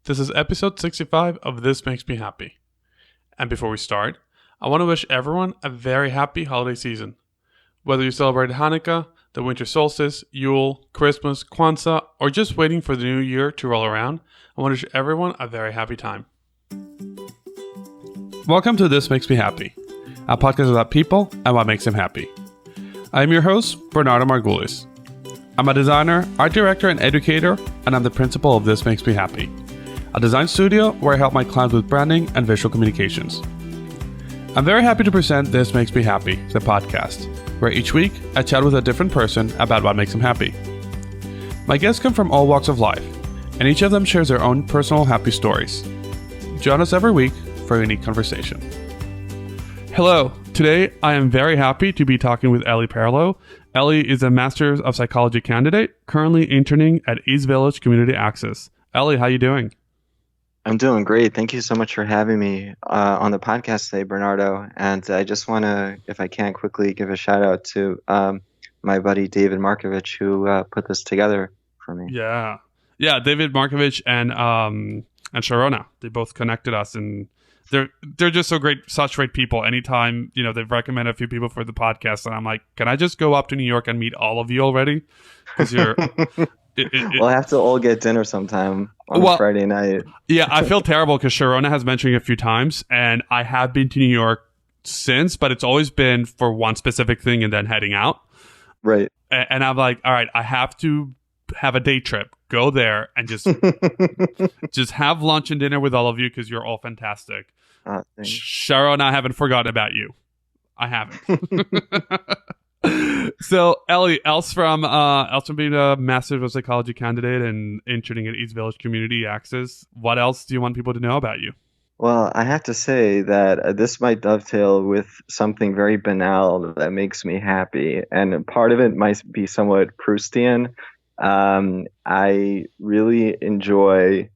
This is episode 65 of This Makes Me Happy. And before we start, I want to wish everyone a very happy holiday season. Whether you celebrate Hanukkah, the winter solstice, Yule, Christmas, Kwanzaa, or just waiting for the new year to roll around, I want to wish everyone a very happy time. Welcome to This Makes Me Happy, a podcast about people and what makes them happy. I am your host, Bernardo Margulis. I'm a designer, art director, and educator, and I'm the principal of This Makes Me Happy, a design studio where I help my clients with branding and visual communications. I'm very happy to present This Makes Me Happy, the podcast, where each week I chat with a different person about what makes them happy. My guests come from all walks of life, and each of them shares their own personal happy stories. Join us every week for a unique conversation. Hello, today I am very happy to be talking with Eliezer Perlow. Ellie is a Master's of Psychology candidate, currently interning at East Village Community Access. Ellie, how you doing? I'm doing great. Thank you so much for having me on the podcast today, Bernardo. And I just want to, if I can, quickly give a shout out to my buddy David Markovich, who put this together for me. Yeah, David Markovich and Sharona, they both connected us, and they're just so great, such great people. Anytime they've recommended a few people for the podcast, and I'm like, can I just go up to New York and meet all of you already? Because you're. We'll have to all get dinner sometime on Friday night. Yeah, I feel terrible because Sharona has mentioned it a few times, and I have been to New York since, but it's always been for one specific thing and then heading out. Right. And I'm like, all right, I have to have a day trip. Go there and just have lunch and dinner with all of you because you're all fantastic. Sharon, I haven't forgotten about you. I haven't. So, Ellie, else from being a Master's of Psychology candidate and interning at East Village Community Access, what else do you want people to know about you? Well, I have to say that this might dovetail with something very banal that makes me happy, and part of it might be somewhat Proustian. I really enjoy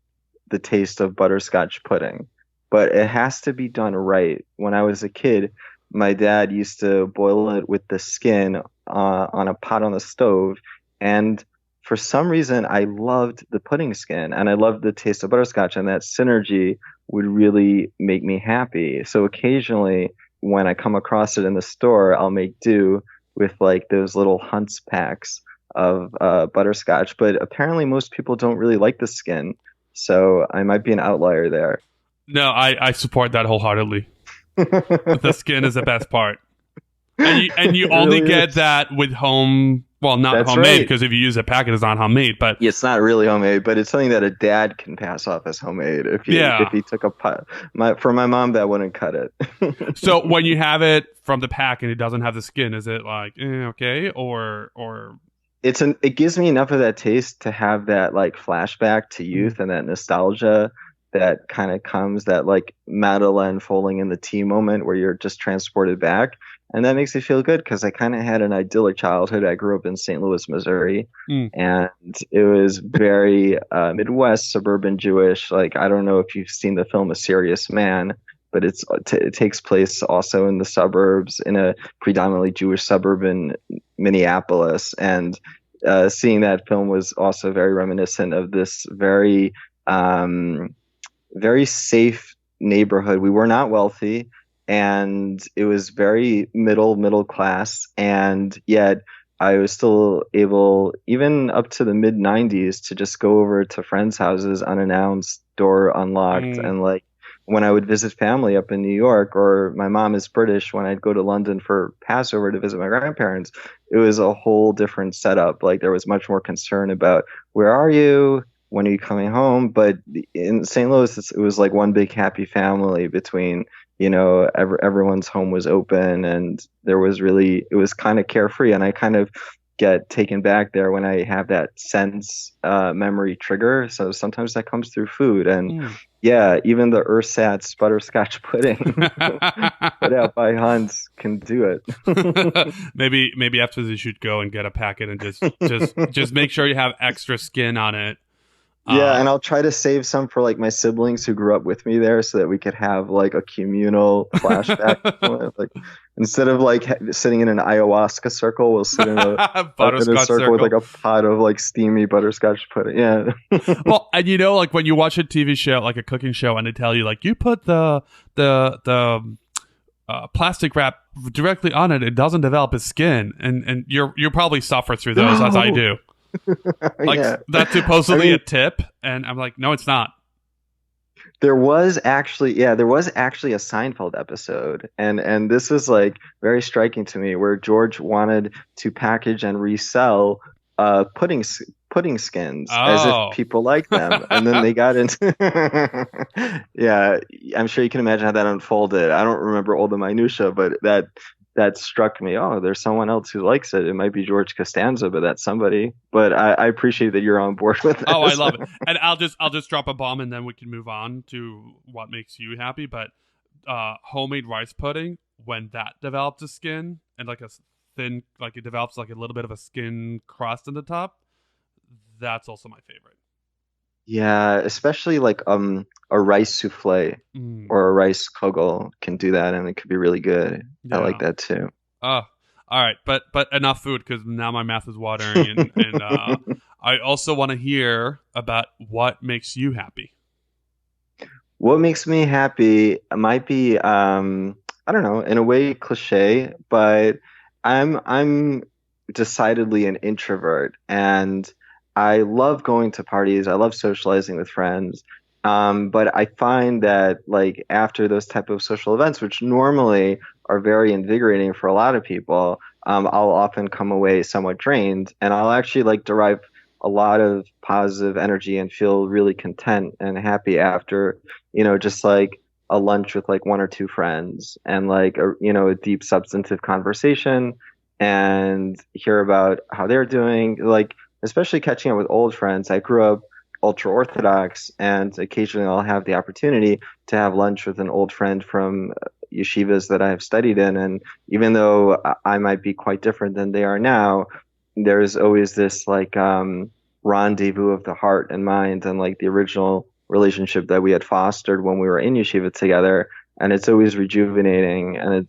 the taste of butterscotch pudding, but it has to be done right. When I was a kid, my dad used to boil it with the skin on a pot on the stove, and for some reason I loved the pudding skin and I loved the taste of butterscotch, and that synergy would really make me happy. So occasionally when I come across it in the store, I'll make do with like those little Hunt's packs of butterscotch, but apparently most people don't really like the skin, so I might be an outlier there. No, I support that wholeheartedly. The skin is the best part, and you only really get that with home. Well, not That's homemade, because if you use a packet, it's not homemade. But it's not really homemade, but it's something that a dad can pass off as homemade. If he took a pot, for my mom, that wouldn't cut it. So when you have it from the pack and it doesn't have the skin, is it like okay, or? It gives me enough of that taste to have that like flashback to youth and that nostalgia that kind of comes, that like Madeleine falling in the tea moment where you're just transported back. And that makes me feel good because I kind of had an idyllic childhood. I grew up in St. Louis, Missouri, and it was very Midwest, suburban Jewish. Like, I don't know if you've seen the film A Serious Man, but it takes place also in the suburbs, in a predominantly Jewish suburb in Minneapolis. And seeing that film was also very reminiscent of this very very safe neighborhood. We were not wealthy, and it was very middle class, and yet I was still able, even up to the mid 90s, to just go over to friends' houses unannounced, door unlocked. And like when I would visit family up in New York, or my mom is British, when I'd go to London for Passover to visit my grandparents, it was a whole different setup. Like there was much more concern about where are you? When are you coming home? But in St. Louis, it was like one big happy family between, everyone's home was open, and it was kind of carefree. And I kind of get taken back there when I have that sense memory trigger. So sometimes that comes through food. And yeah, even the Ersatz butterscotch pudding put out by Hunt's can do it. maybe after this you should go and get a packet and just make sure you have extra skin on it. Yeah, and I'll try to save some for like my siblings who grew up with me there, so that we could have like a communal flashback. Like Instead of like sitting in an ayahuasca circle, we'll sit in a Butterscotch circle with like circle. a pot of like steamy butterscotch pudding. Yeah. Well, and like when you watch a TV show, like a cooking show, and they tell you like you put the plastic wrap directly on it, it doesn't develop its skin, and you probably suffer through those as I No. do. Like Yeah. that's I supposedly a mean, tip, and I'm like, no, it's not. there was actually a Seinfeld episode, and this is like very striking to me, where George wanted to package and resell pudding skins as if Oh. people like them, and then they got into yeah, I'm sure you can imagine how that unfolded. I don't remember all the minutia, but that struck me. Oh, there's someone else who likes it. It might be George Costanza, but that's somebody. But I appreciate that you're on board with Oh, I this. love it. And I'll just drop a bomb and then we can move on to what makes you happy. But homemade rice pudding, when that develops a skin and like a thin, like it develops like a little bit of a skin crust in the top, that's also my favorite. Yeah, especially like a rice souffle Mm, or a rice kugel can do that, and it could be really good. I like yeah. that too. Oh, all right. But enough food because now my mouth is watering, and I also want to hear about what makes you happy. What makes me happy might be I don't know, in a way cliche, but I'm decidedly an introvert, and I love going to parties. I love socializing with friends. But I find that like after those type of social events, which normally are very invigorating for a lot of people, I'll often come away somewhat drained, and I'll actually like derive a lot of positive energy and feel really content and happy after, just like a lunch with like one or two friends, and like a deep substantive conversation, and hear about how they're doing, like especially catching up with old friends. I grew up ultra orthodox, and occasionally I'll have the opportunity to have lunch with an old friend from yeshivas that I have studied in, and even though I might be quite different than they are now, there's always this like rendezvous of the heart and mind, and like the original relationship that we had fostered when we were in yeshiva together, and it's always rejuvenating, and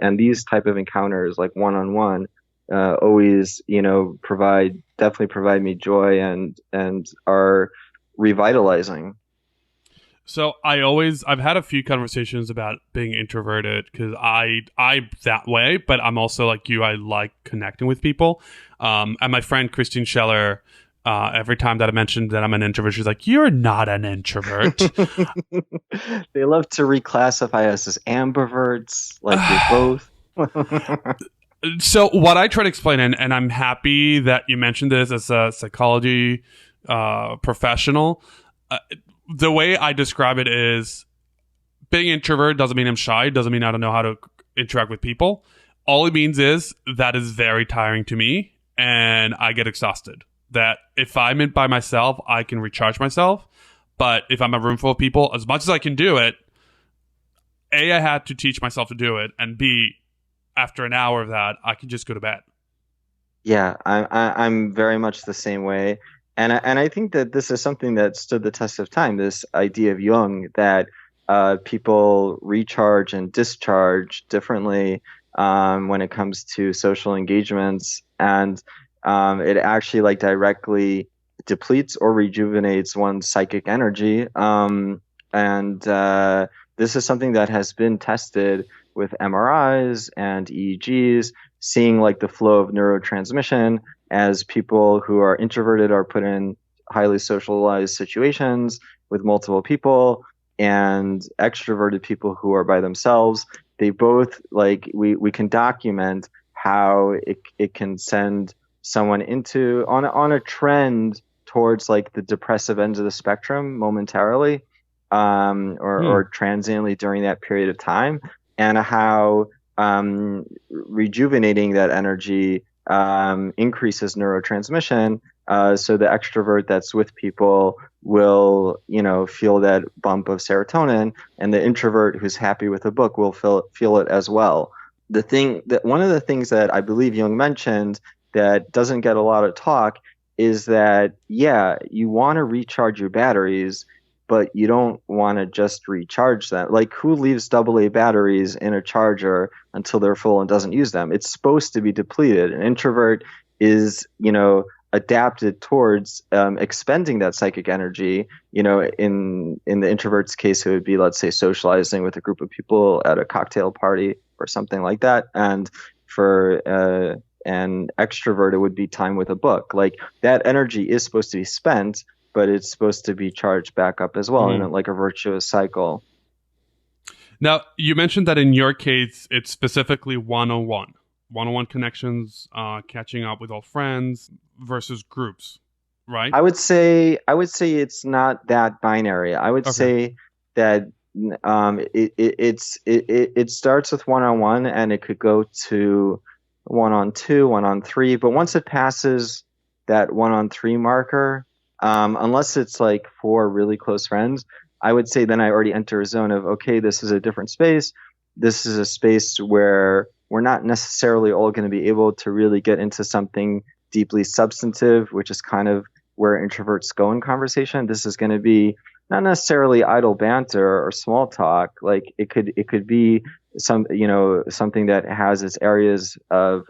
and these type of encounters like one on one always definitely provide me joy, and are revitalizing. So I've had a few conversations about being introverted because I'm that way, but I'm also like you. I like connecting with people. And my friend Christine Scheller, every time that I mentioned that I'm an introvert, she's like, "You're not an introvert." They love to reclassify us as ambiverts, like you're both. So what I try to explain, and I'm happy that you mentioned this as a psychology professional. Uh, the way I describe it is being introvert doesn't mean I'm shy, doesn't mean I don't know how to interact with people. All it means is that is very tiring to me and I get exhausted. That if I'm in by myself, I can recharge myself. But if I'm in a room full of people, as much as I can do it, A, I had to teach myself to do it, and B, after an hour of that, I can just go to bed. Yeah, I'm very much the same way, and I think that this is something that stood the test of time. This idea of Jung, that people recharge and discharge differently when it comes to social engagements, and it actually like directly depletes or rejuvenates one's psychic energy. And This is something that has been tested with MRIs and EEGs, seeing like the flow of neurotransmission as people who are introverted are put in highly socialized situations with multiple people, and extroverted people who are by themselves. They both like we can document how it can send someone into on a trend towards like the depressive ends of the spectrum momentarily, Hmm. or transiently during that period of time, and how rejuvenating that energy increases neurotransmission. So the extrovert that's with people will, feel that bump of serotonin, and the introvert who's happy with a book will feel it as well. One of the things that I believe Jung mentioned that doesn't get a lot of talk is that, yeah, you want to recharge your batteries, but you don't want to just recharge them. Like, who leaves AA batteries in a charger until they're full and doesn't use them? It's supposed to be depleted. An introvert is, adapted towards expending that psychic energy. In the introvert's case, it would be, let's say, socializing with a group of people at a cocktail party or something like that. And for an extrovert, it would be time with a book. Like, that energy is supposed to be spent, but it's supposed to be charged back up as well, in like a virtuous cycle. Now, you mentioned that in your case, it's specifically one-on-one connections, catching up with old friends versus groups, right? I would say it's not that binary. I would say that it starts with one-on-one, and it could go to one-on-two, one-on-three. But once it passes that one-on-three marker, unless it's like 4 really close friends, I would say then I already enter a zone of, okay, this is a different space. This is a space where we're not necessarily all going to be able to really get into something deeply substantive, which is kind of where introverts go in conversation. This is going to be not necessarily idle banter or small talk. Like, it could be something that has its areas of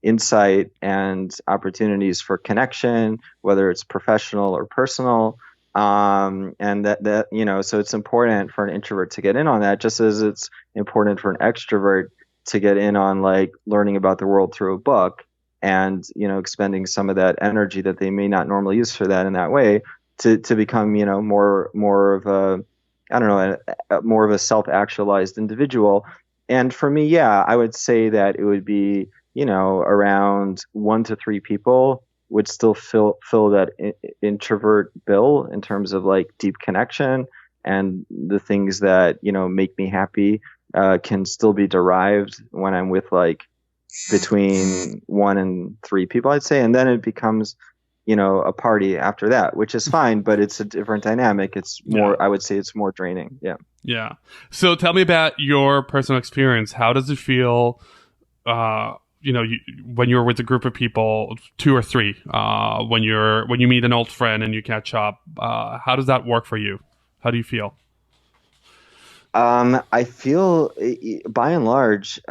insight and opportunities for connection, whether it's professional or personal. And so it's important for an introvert to get in on that, just as it's important for an extrovert to get in on, like, learning about the world through a book and, expending some of that energy that they may not normally use for that in that way to become, more of a, I don't know, more of a self-actualized individual. And for me, yeah, I would say that it would be, around 1 to 3 people would still fill that introvert bill in terms of, like, deep connection, and the things that, make me happy can still be derived when I'm with, like, between 1 and 3 people, I'd say. And then it becomes, a party after that, which is fine, but it's a different dynamic. It's more, I would say it's more draining. Yeah. Yeah. So tell me about your personal experience. How does it feel, when you're with a group of people, 2 or 3, when you meet an old friend and you catch up, how does that work for you? How do you feel? I feel, by and large,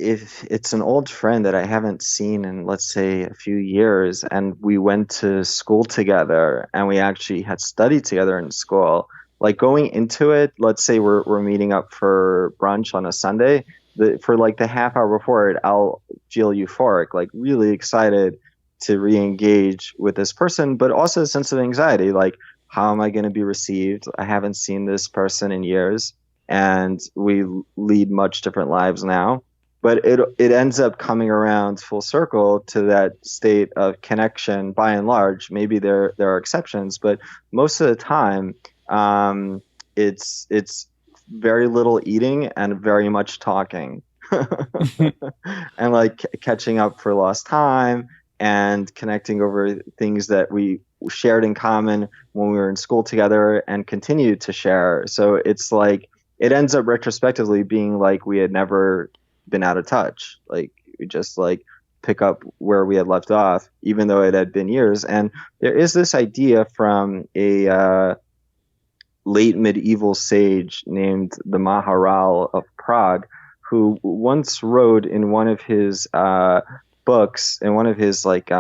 if it's an old friend that I haven't seen in, let's say, a few years, and we went to school together and we actually had studied together in school, like, going into it, let's say we're meeting up for brunch on a Sunday, for like the half hour before it, I'll feel euphoric, like really excited to re-engage with this person, but also a sense of anxiety, like, how am I going to be received? I haven't seen this person in years, and we lead much different lives now. But it ends up coming around full circle to that state of connection. By and large, maybe there are exceptions, but most of the time, it's very little eating and very much talking, and, like, catching up for lost time and connecting over things that we shared in common when we were in school together and continue to share. So it's like, it ends up retrospectively being like we had never been out of touch. Like, we just, like, pick up where we had left off, even though it had been years. And there is this idea from a late medieval sage named the Maharal of Prague, who once wrote in one of his books, in one of his, like,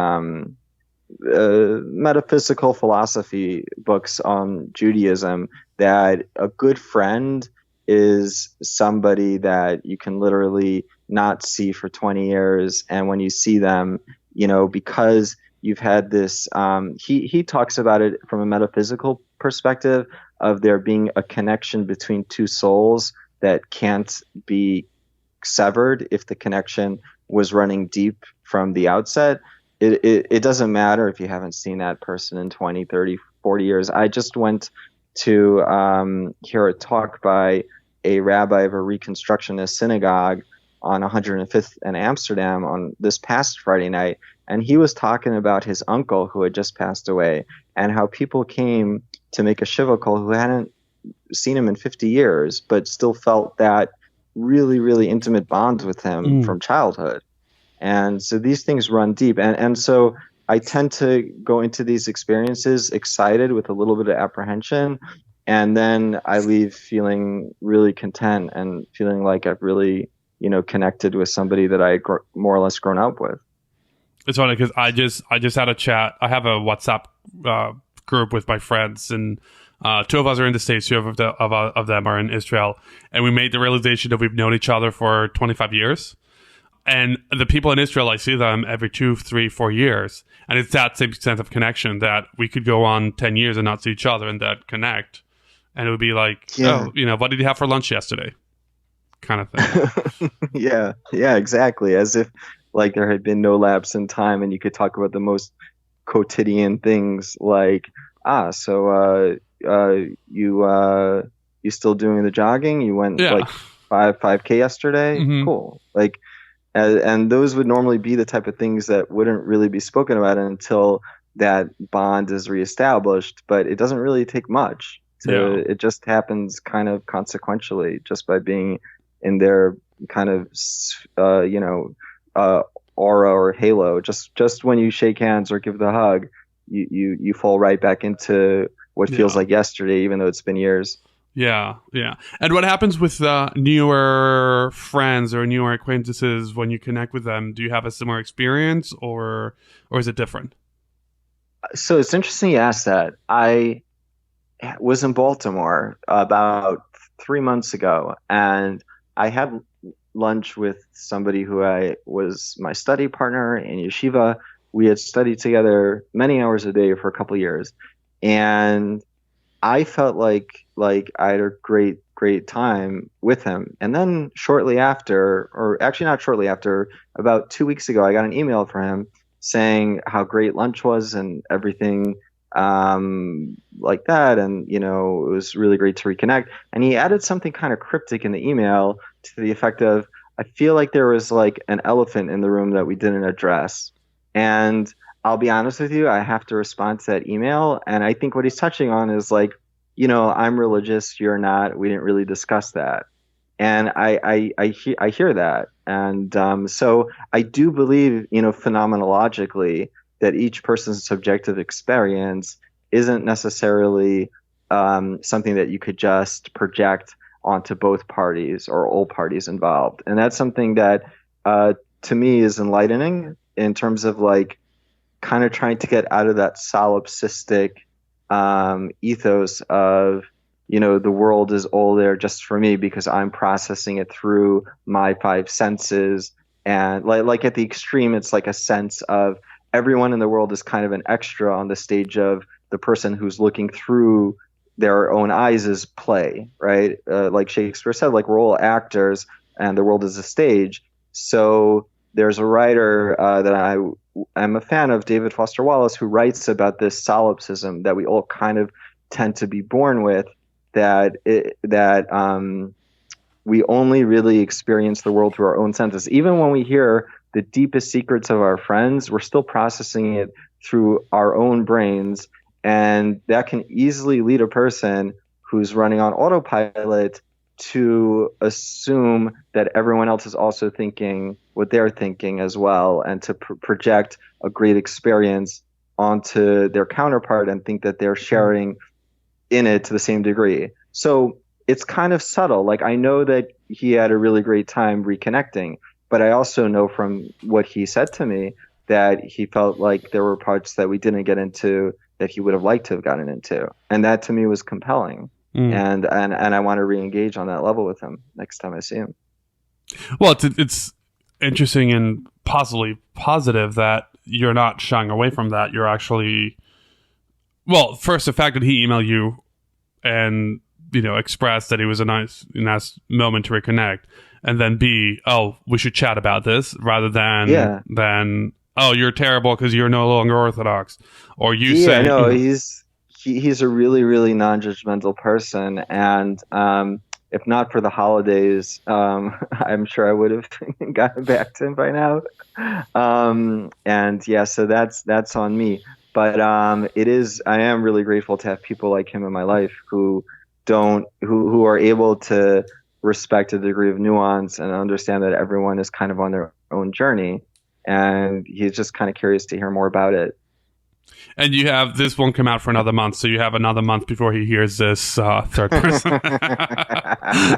metaphysical philosophy books on Judaism, that a good friend is somebody that you can literally not see for 20 years. And when you see them, because you've had this, he talks about it from a metaphysical perspective of there being a connection between 2 souls that can't be severed if the connection was running deep from the outset. It doesn't matter if you haven't seen that person in 20, 30, 40 years. I just went to hear a talk by a rabbi of a Reconstructionist synagogue on 105th in Amsterdam on this past Friday night, and he was talking about his uncle who had just passed away, and how people came to make a shiva call who hadn't seen him in 50 years, but still felt that really, really intimate bond with him from childhood. And so these things run deep. And so I tend to go into these experiences excited with a little bit of apprehension, and then I leave feeling really content and feeling like I've really, connected with somebody that more or less grown up with. It's funny because I just had a chat. I have a WhatsApp group with my friends, and two of us are in the States, two of them are in Israel, and we made the realization that we've known each other for 25 years. And the people in Israel, I see them every 2, 3, 4 years, and it's that same sense of connection that we could go on 10 years and not see each other and that connect, and it would be like, Yeah. oh, what did you have for lunch yesterday, kind of thing. Yeah, exactly. As if like there had been no lapse in time, and you could talk about the most quotidian things like, so you still doing the jogging? You went Yeah. like 5K yesterday? Mhm. Cool. Like, and those would normally be the type of things that wouldn't really be spoken about until that bond is reestablished. But it doesn't really take much. It just happens kind of consequentially, just by being in their kind of aura or halo. Just when you shake hands or give the hug, you fall right back into what feels like yesterday, even though it's been years. Yeah. And what happens with newer friends or newer acquaintances when you connect with them? Do you have a similar experience, or is it different? So it's interesting you asked that. I was in Baltimore about 3 months ago, and I had lunch with somebody who I was my study partner in yeshiva. We had studied together many hours a day for a couple of years, and I felt like I had a great time with him. And then shortly after, or actually not shortly after, about 2 weeks ago, I got an email from him saying how great lunch was and everything like that. And, it was really great to reconnect. And he added something kind of cryptic in the email to the effect of, I feel like there was like an elephant in the room that we didn't address. And I'll be honest with you, I have to respond to that email. And I think what he's touching on is like, I'm religious, you're not. We didn't really discuss that. And I hear that. And so I do believe, phenomenologically, that each person's subjective experience isn't necessarily something that you could just project onto both parties or all parties involved. And that's something that to me is enlightening in terms of like kind of trying to get out of that solipsistic ethos of, the world is all there just for me because I'm processing it through my five senses. And like at the extreme, it's like a sense of everyone in the world is kind of an extra on the stage of the person who's looking through their own eyes' play, right? Like Shakespeare said, like we're all actors and the world is a stage. So there's a writer that I'm a fan of, David Foster Wallace, who writes about this solipsism that we all kind of tend to be born with, that we only really experience the world through our own senses. Even when we hear the deepest secrets of our friends, we're still processing it through our own brains. And that can easily lead a person who's running on autopilot to assume that everyone else is also thinking what they're thinking as well, and to project a great experience onto their counterpart and think that they're sharing in it to the same degree. So it's kind of subtle. Like I know that he had a really great time reconnecting, but I also know from what he said to me that he felt like there were parts that we didn't get into that he would have liked to have gotten into. And that to me was compelling. And I want to re-engage on that level with him next time I see him. Well, it's interesting and possibly positive that you're not shying away from that. You're actually, well, first, the fact that he emailed you and expressed that it was a nice moment to reconnect, and then B, oh, we should chat about this, rather than oh, you're terrible because you're no longer Orthodox, or you say, no, he's a really, really non-judgmental person, and if not for the holidays, I'm sure I would have gotten back to him by now. And yeah, so that's on me. But I am really grateful to have people like him in my life who are able to respect a degree of nuance and understand that everyone is kind of on their own journey. and he's just kind of curious to hear more about it. And you have this won't come out for another month, so you have another month before he hears this third person.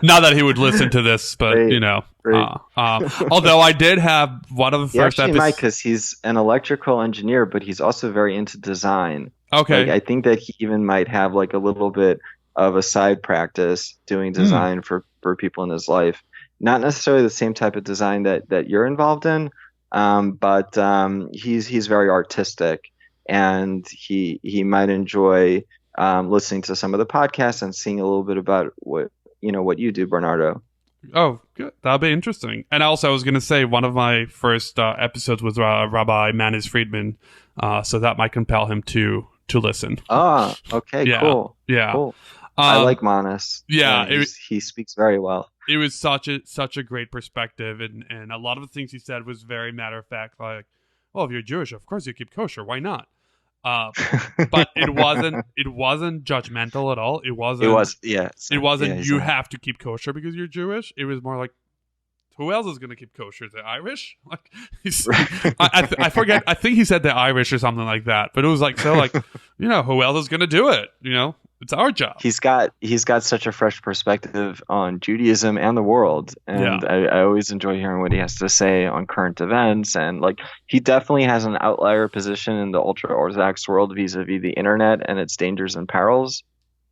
Not that he would listen to this, but Great. although I did have one of the He first actually might, episodes. because he's an electrical engineer, but he's also very into design. Okay, Like, I think that he even might have like a little bit of a side practice doing design for people in his life. Not necessarily the same type of design that you're involved in, but he's very artistic, and he might enjoy listening to some of the podcasts and seeing a little bit about what you do, Bernardo. Oh, good. That'll be interesting. And also, I was going to say one of my first episodes was Rabbi Manis Friedman, so that might compel him to listen. Ah, okay, Yeah, cool, yeah. cool. I like Manas. Yeah, he speaks very well. It was such a great perspective, and a lot of the things he said was very matter of fact. Like, well, if you're Jewish, of course you keep kosher. Why not? But it wasn't judgmental at all. It wasn't. It was, yeah. It wasn't. Yeah, You have to keep kosher because you're Jewish. It was more like, who else is going to keep kosher? The Irish? Like, I forget. I think he said the Irish or something like that. But it was like, so like, who else is going to do it? It's our job. He's got such a fresh perspective on Judaism and the world, and I always enjoy hearing what he has to say on current events. And like, he definitely has an outlier position in the ultra orthodox world vis-a-vis the internet and its dangers and perils.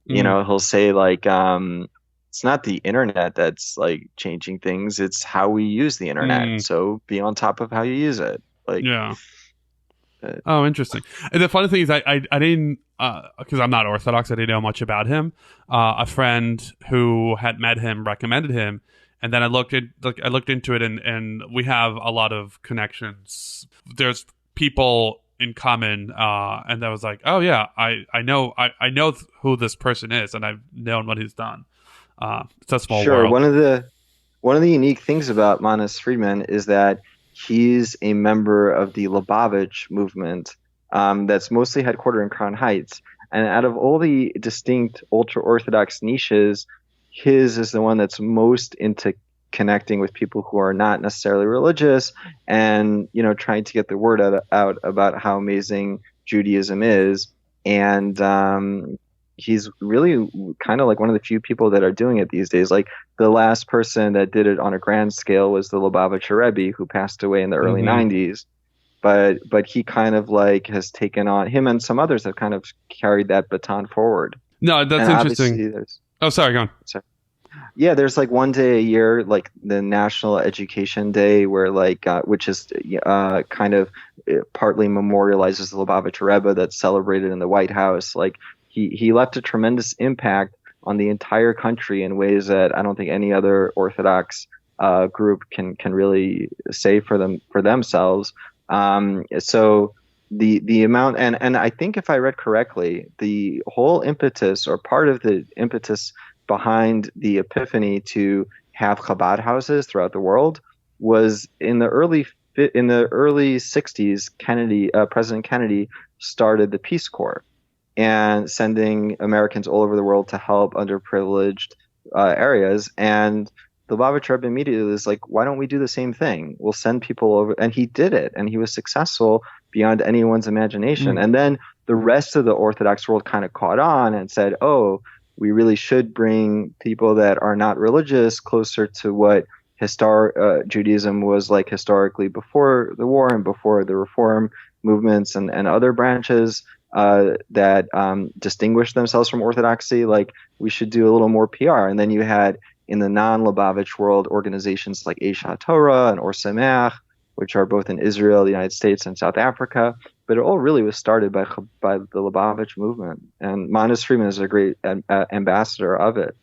He'll say like, it's not the internet that's like changing things; it's how we use the internet. So be on top of how you use it. Like, yeah. Oh, interesting. And the funny thing is, I didn't, because I'm not Orthodox, I didn't know much about him. A friend who had met him recommended him, and then I looked into it, and we have a lot of connections. There's people in common, and I was like, oh yeah, I know who this person is, and I've known what he's done. It's a small world. One of the unique things about Manis Friedman is that he's a member of the Lubavitch movement, that's mostly headquartered in Crown Heights. And out of all the distinct ultra-Orthodox niches, his is the one that's most into connecting with people who are not necessarily religious, and trying to get the word out about how amazing Judaism is. And he's really kind of like one of the few people that are doing it these days. Like, the last person that did it on a grand scale was the Lubavitcher Rebbe, who passed away in the early 90s. But he kind of like has taken on, him and some others have kind of carried that baton forward. No, that's interesting. Oh, sorry, go on. Sorry. Yeah, there's like one day a year, like the National Education Day, where like which is kind of partly memorializes the Lubavitcher Rebbe that's celebrated in the White House. Like, he left a tremendous impact on the entire country in ways that I don't think any other Orthodox group can really say for themselves. So the amount, and I think if I read correctly, the whole impetus, or part of the impetus behind the epiphany to have Chabad houses throughout the world was in the early 60s. President Kennedy started the Peace Corps, and sending Americans all over the world to help underprivileged areas. And the Lubavitch Rebbe immediately was like, why don't we do the same thing? We'll send people over. And he did it. And he was successful beyond anyone's imagination. And then the rest of the Orthodox world kind of caught on and said, oh, we really should bring people that are not religious closer to what Judaism was like historically before the war and before the reform movements and other branches that distinguished themselves from Orthodoxy. Like, we should do a little more PR. And then you had, in the non-Lubavitch world, organizations like Eish HaTorah and Or Sameach, which are both in Israel, the United States, and South Africa. But it all really was started by the Lubavitch movement. And Manis Friedman is a great ambassador of it.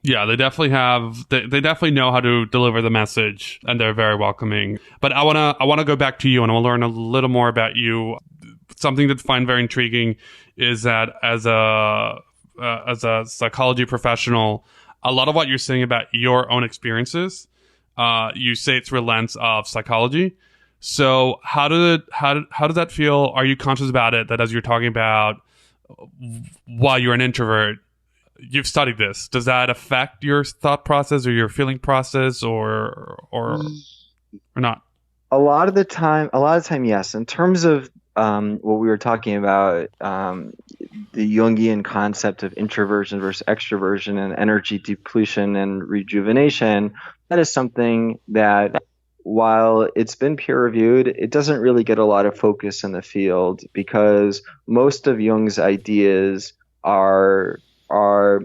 Yeah, they definitely have. They definitely know how to deliver the message, and they're very welcoming. But I wanna go back to you, and I want to learn a little more about you. Something that I find very intriguing is that as a psychology professional, a lot of what you're saying about your own experiences, you say it's through a lens of psychology. So how does that feel? Are you conscious about it? That as you're talking about while you're an introvert, you've studied this. Does that affect your thought process or your feeling process, or not? A lot of time, yes. In terms of what we were talking about, the Jungian concept of introversion versus extroversion and energy depletion and rejuvenation, that is something that, while it's been peer reviewed, it doesn't really get a lot of focus in the field because most of Jung's ideas are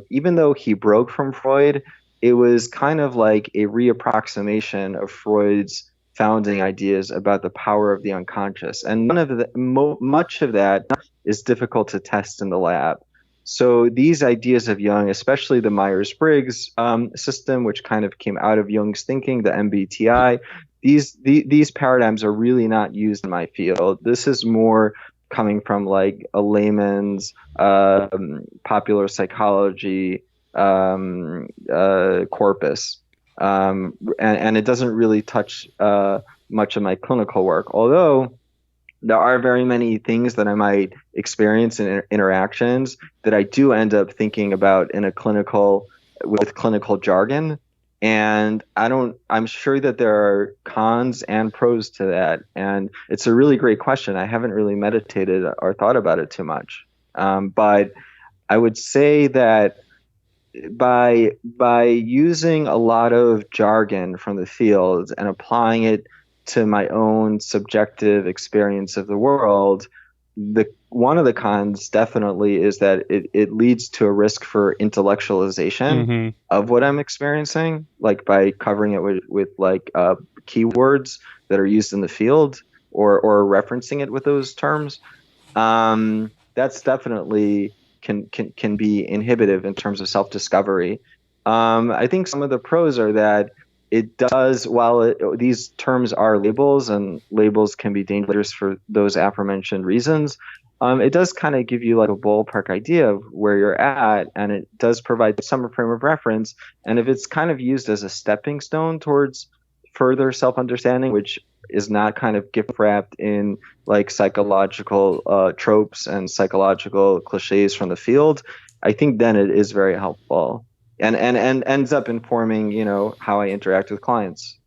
even though he broke from Freud, it was kind of like a reapproximation of Freud's founding ideas about the power of the unconscious. And much of that is difficult to test in the lab. So these ideas of Jung, especially the Myers-Briggs system, which kind of came out of Jung's thinking, the MBTI, these paradigms are really not used in my field. This is more coming from like a layman's popular psychology corpus. And it doesn't really touch much of my clinical work, although there are very many things that I might experience in interactions that I do end up thinking about with clinical jargon. And I'm sure that there are cons and pros to that. And it's a really great question. I haven't really meditated or thought about it too much. But I would say that by using a lot of jargon from the field and applying it to my own subjective experience of the world, one of the cons definitely is that it leads to a risk for intellectualization of what I'm experiencing, like by covering it with like keywords that are used in the field or referencing it with those terms. That's definitely can be inhibitive in terms of self-discovery. I think some of the pros are that it does, these terms are labels and labels can be dangerous for those aforementioned reasons, it does kind of give you like a ballpark idea of where you're at, and it does provide some frame of reference. And if it's kind of used as a stepping stone towards further self-understanding, which is not kind of gift wrapped in like psychological tropes and psychological cliches from the field, I think then it is very helpful and ends up informing, how I interact with clients.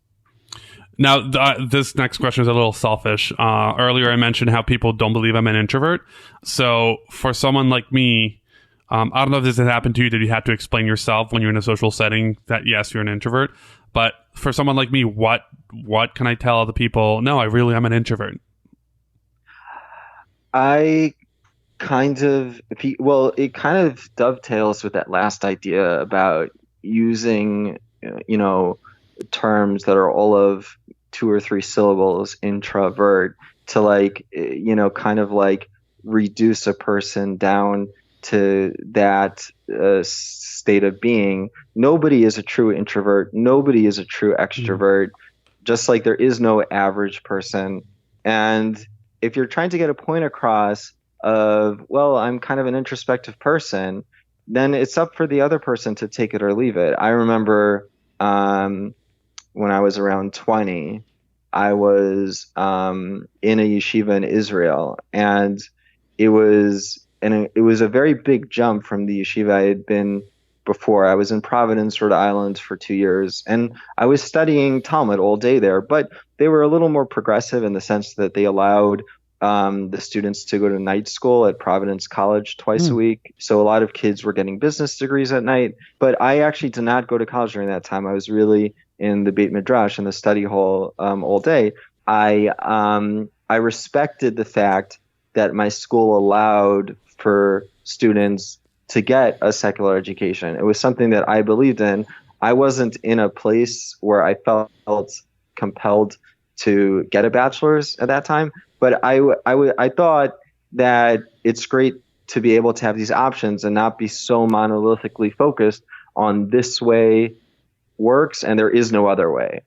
Now, this next question is a little selfish. Earlier, I mentioned how people don't believe I'm an introvert. So for someone like me, I don't know if this has happened to you. Did you have to explain yourself when you're in a social setting that, yes, you're an introvert? But for someone like me, what can I tell the people? No, I really am an introvert. It kind of dovetails with that last idea about using, terms that are all of 2 or 3 syllables, introvert, to like, kind of like reduce a person down to that state of being. Nobody is a true introvert. Nobody is a true extrovert. Just like there is no average person. And if you're trying to get a point across of, well, I'm kind of an introspective person, then it's up for the other person to take it or leave it. I remember when I was around 20, I was in a yeshiva in Israel, and it was a very big jump from the yeshiva I had been before. I was in Providence, Rhode Island for 2 years, and I was studying Talmud all day there, but they were a little more progressive in the sense that they allowed the students to go to night school at Providence College twice a week. So a lot of kids were getting business degrees at night, but I actually did not go to college during that time. I was really in the Beit Midrash, in the study hall all day. I respected the fact that my school allowed for students to get a secular education. It was something that I believed in. I wasn't in a place where I felt compelled to get a bachelor's at that time, but I thought that it's great to be able to have these options and not be so monolithically focused on this way works and there is no other way.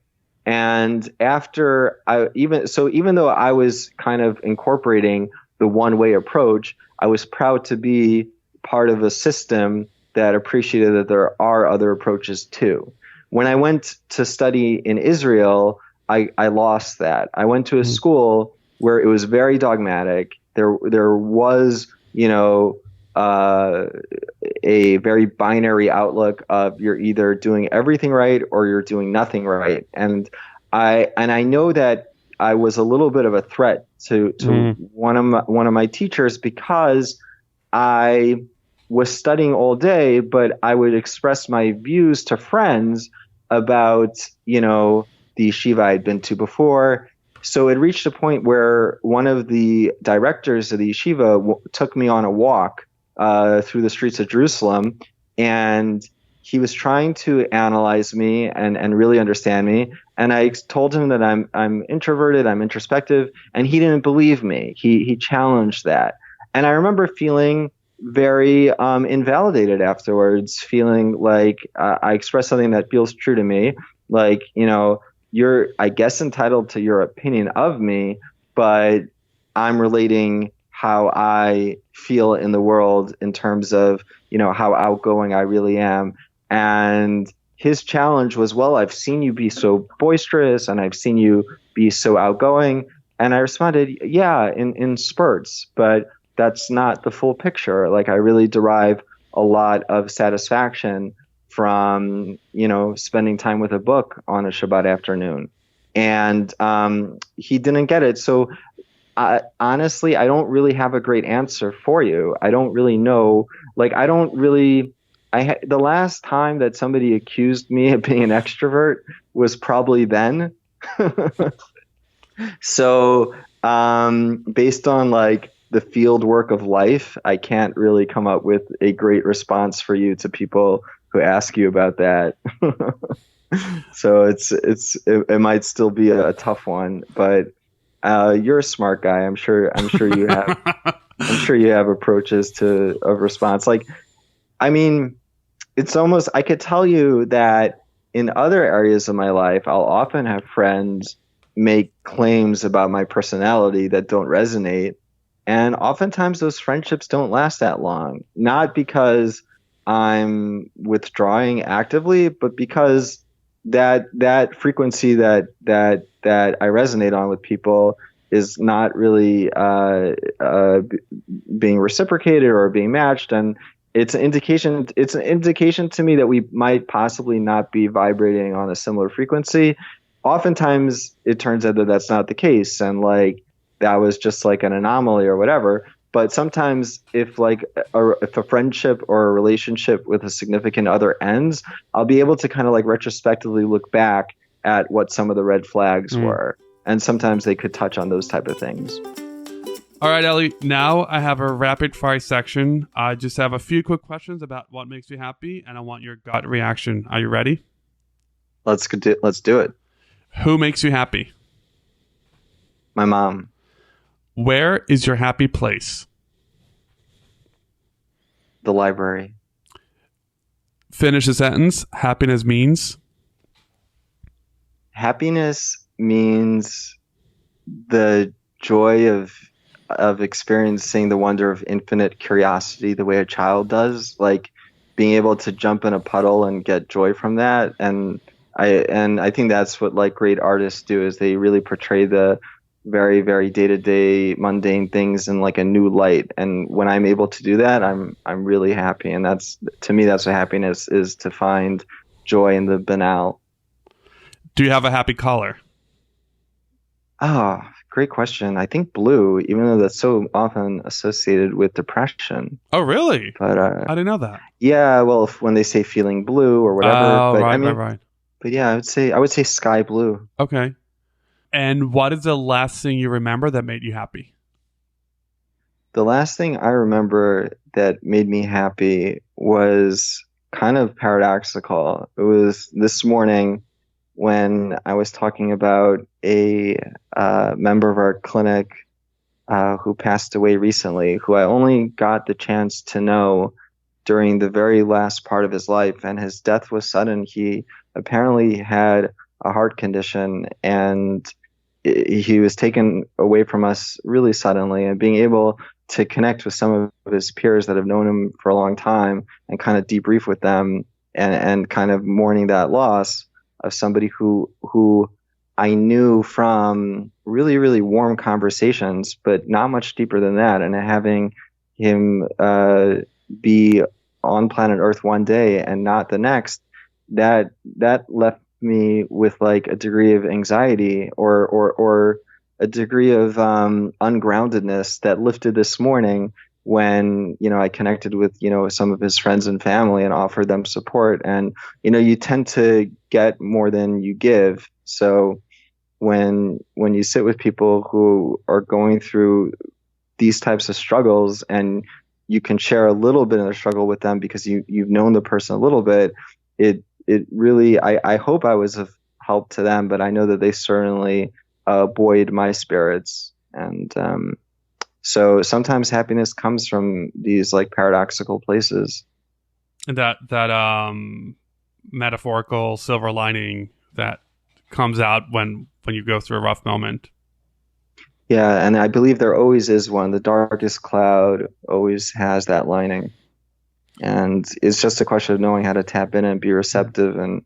And even though I was kind of incorporating the one-way approach, I was proud to be part of a system that appreciated that there are other approaches too. When I went to study in Israel, I lost that. I went to a school where it was very dogmatic. There was, a very binary outlook of you're either doing everything right or you're doing nothing right. And I know that I was a little bit of a threat to one of my teachers because I was studying all day, but I would express my views to friends about, the yeshiva I'd been to before. So it reached a point where one of the directors of the yeshiva took me on a walk through the streets of Jerusalem, and he was trying to analyze me and really understand me. And I told him that I'm introverted, I'm introspective, and he didn't believe me. He challenged that, and I remember feeling very invalidated afterwards, feeling like I expressed something that feels true to me, like, you're, I guess, entitled to your opinion of me, but I'm relating how I feel in the world in terms of, how outgoing I really am. And his challenge was, well, I've seen you be so boisterous and I've seen you be so outgoing. And I responded, yeah, in spurts, but that's not the full picture. Like, I really derive a lot of satisfaction from, spending time with a book on a Shabbat afternoon. And he didn't get it. So honestly, I don't really have a great answer for you. I don't really know. Like, I don't really. The last time that somebody accused me of being an extrovert was probably then. So based on like the field work of life, I can't really come up with a great response for you to people who ask you about that. So it might still be a tough one, but you're a smart guy. I'm sure you have approaches of response. Like, I mean, it's almost, I could tell you that in other areas of my life, I'll often have friends make claims about my personality that don't resonate. And oftentimes those friendships don't last that long, not because I'm withdrawing actively, but because that frequency that I resonate on with people is not really being reciprocated or being matched. And it's an indication to me that we might possibly not be vibrating on a similar frequency. Oftentimes it turns out that that's not the case, and like that was just like an anomaly or whatever. But sometimes if a friendship or a relationship with a significant other ends, I'll be able to kind of like retrospectively look back at what some of the red flags were, and sometimes they could touch on those type of things. All right, Ellie, now I have a rapid fire section. I just have a few quick questions about what makes you happy, and I want your gut reaction. Are you ready? Let's do it. Who makes you happy? My mom. Where is your happy place? The library. Finish the sentence. Happiness means? Happiness means the joy of experiencing the wonder of infinite curiosity the way a child does, like being able to jump in a puddle and get joy from that. And I think that's what like great artists do, is they really portray the very, very day-to-day mundane things in like a new light. And when I'm able to do that, I'm really happy. And that's, to me, that's what happiness is, to find joy in the banal. Do you have a happy color? Oh, great question. I think blue, even though that's so often associated with depression. Oh, really? But I didn't know that. Yeah, well, when they say feeling blue or whatever. Oh, but, right, I mean, right. But yeah, I would say sky blue. Okay. And what is the last thing you remember that made you happy? The last thing I remember that made me happy was kind of paradoxical. It was this morning when I was talking about a member of our clinic who passed away recently, who I only got the chance to know during the very last part of his life, and his death was sudden. He apparently had a heart condition, and he was taken away from us really suddenly. And being able to connect with some of his peers that have known him for a long time and kind of debrief with them and kind of mourning that loss of somebody who I knew from really, really warm conversations, but not much deeper than that. And having him be on planet Earth one day and not the next, that left me with like a degree of anxiety or a degree of ungroundedness that lifted this morning when, I connected with, some of his friends and family and offered them support. And, you tend to get more than you give. So when you sit with people who are going through these types of struggles and you can share a little bit of the struggle with them because you've known the person a little bit, it really, I hope I was of help to them, but I know that they certainly buoyed my spirits. And so sometimes happiness comes from these like paradoxical places. And that metaphorical silver lining that comes out when you go through a rough moment. Yeah, and I believe there always is one. The darkest cloud always has that lining. And it's just a question of knowing how to tap in and be receptive and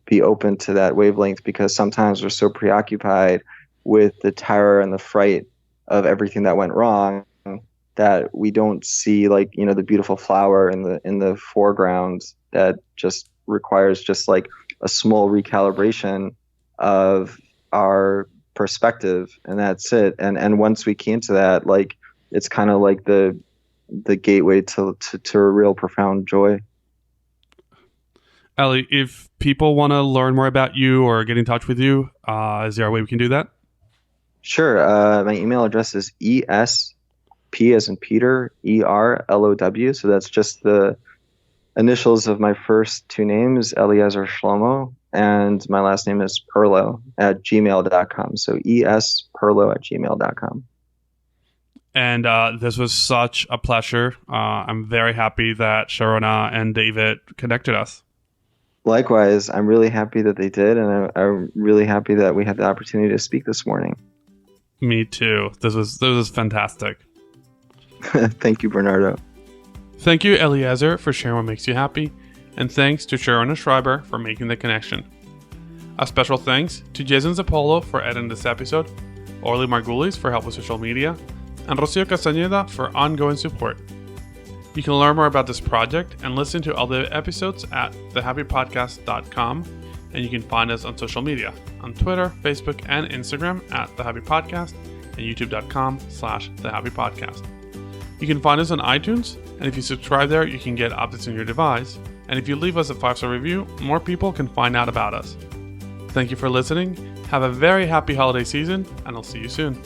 be open to that wavelength, because sometimes we're so preoccupied with the terror and the fright of everything that went wrong that we don't see the beautiful flower in the foreground that just requires just like a small recalibration of our perspective, and that's it. And once we key into that, like it's kind of like the gateway to a real profound joy. Ellie, if people want to learn more about you or get in touch with you, is there a way we can do that? Sure. My email address is ESP as in Peter, ERLOW. So that's just the initials of my first two names, Eliezer Shlomo, and my last name is Perlow at gmail.com. So esperlow@gmail.com. And this was such a pleasure. I'm very happy that Sharona and David connected us. Likewise, I'm really happy that they did, and I'm really happy that we had the opportunity to speak this morning. Me too. This was fantastic. Thank you, Bernardo. Thank you, Eliezer, for sharing what makes you happy, and thanks to Sharona Schreiber for making the connection. A special thanks to Jason Zappolo for editing this episode, Orly Margulis for help with social media, and Rocio Castañeda for ongoing support. You can learn more about this project and listen to other episodes at thehappypodcast.com, and you can find us on social media, on Twitter, Facebook, and Instagram at thehappypodcast, and youtube.com/thehappypodcast. You can find us on iTunes, and if you subscribe there, you can get updates on your device. And if you leave us a 5-star review, more people can find out about us. Thank you for listening. Have a very happy holiday season, and I'll see you soon.